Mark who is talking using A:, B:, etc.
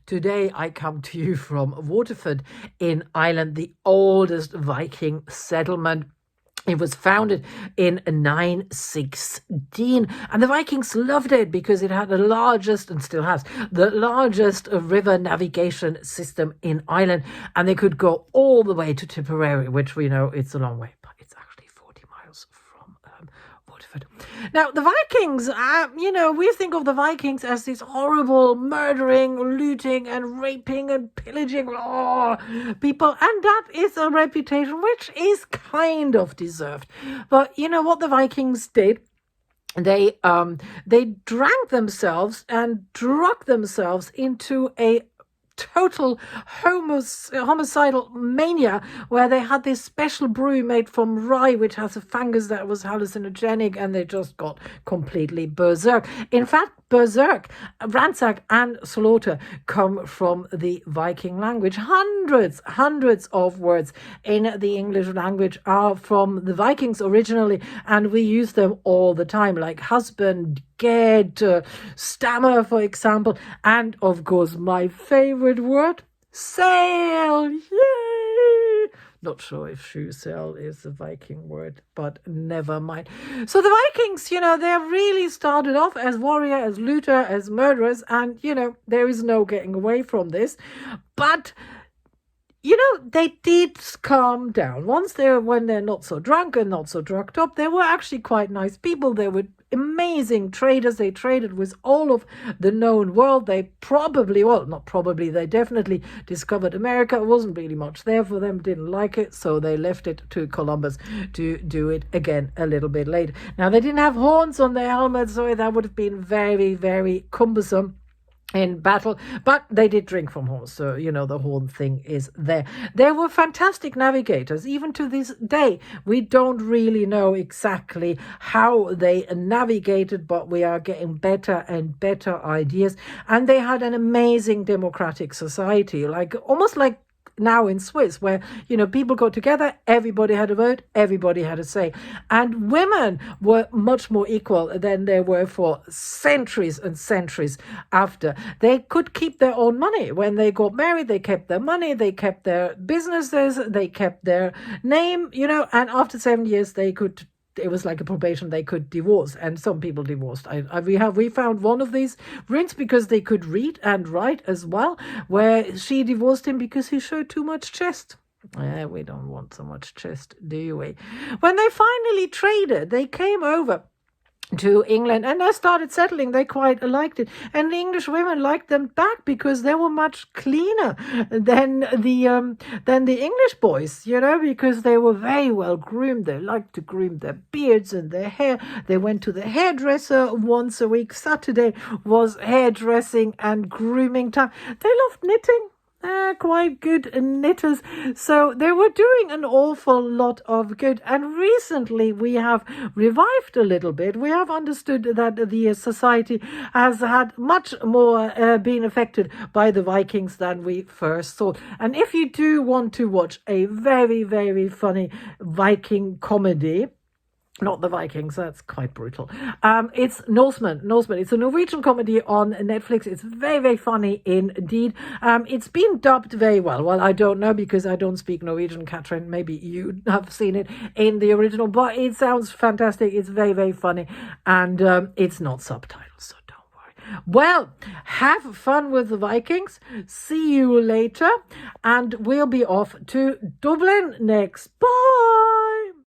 A: Today I come to you from Waterford in Ireland, the oldest Viking settlement. It was founded in 916, and the Vikings loved it because it had the largest, and still has, the largest river navigation system in Ireland, and they could go all the way to Tipperary, which we know it's a long way, but it's actually 40 miles from Waterford. Now, the Vikings, we think of the Vikings as these horrible murdering, looting and raping and pillaging people, and that is a reputation which is kind of deserved. But you know what the Vikings did? They drank themselves and drug themselves into a total homicidal mania, where they had this special brew made from rye which has a fungus that was hallucinogenic, and they just got completely berserk. In fact, berserk, ransack and slaughter come from the Viking language. Hundreds of words in the English language are from the Vikings originally, and we use them all the time, like husband, get, stammer, for example, and of course my favorite word, sail. Yay! Not sure if shoe sail is a Viking word, but never mind. So the Vikings, they really started off as warrior, as looter, as murderers, and there is no getting away from this. But they did calm down. When they're not so drunk and not so drugged up, they were actually quite nice people. They were amazing traders. They traded with all of the known world. They they definitely discovered America. It wasn't really much there for them, didn't like it, so they left it to Columbus to do it again a little bit later. Now, they didn't have horns on their helmets, so that would have been very, very cumbersome in battle, but they did drink from horns, so the horn thing is there. They were fantastic navigators. Even to this day, we don't really know exactly how they navigated, but we are getting better and better ideas. And they had an amazing democratic society, almost like now in Swiss, where people got together, everybody had a vote, everybody had a say, and women were much more equal than they were for centuries and centuries after. They could keep their own money. When they got married, they kept their money, they kept their businesses, they kept their name, and after 7 years it was like a probation, they could divorce, and some people divorced. We found one of these ruins because they could read and write as well, where she divorced him because he showed too much chest. We don't want so much chest, do we? When they finally traded, they came over to England and they started settling. They quite liked it, and the English women liked them back because they were much cleaner than the English boys, because they were very well groomed. They liked to groom their beards and their hair. They went to the hairdresser once a week. Saturday was hairdressing and grooming time. They loved knitting. Quite good knitters, so they were doing an awful lot of good. And recently we have revived a little bit. We have understood that the society has had much more been affected by the Vikings than we first thought. And if you do want to watch a very, very funny Viking comedy, not the Vikings, that's quite brutal. It's Norseman. It's a Norwegian comedy on Netflix. It's very, very funny indeed. It's been dubbed very well. Well, I don't know because I don't speak Norwegian, Catherine. Maybe you have seen it in the original, but it sounds fantastic. It's very, very funny, and it's not subtitled, so don't worry. Well, have fun with the Vikings. See you later, and we'll be off to Dublin next. Bye!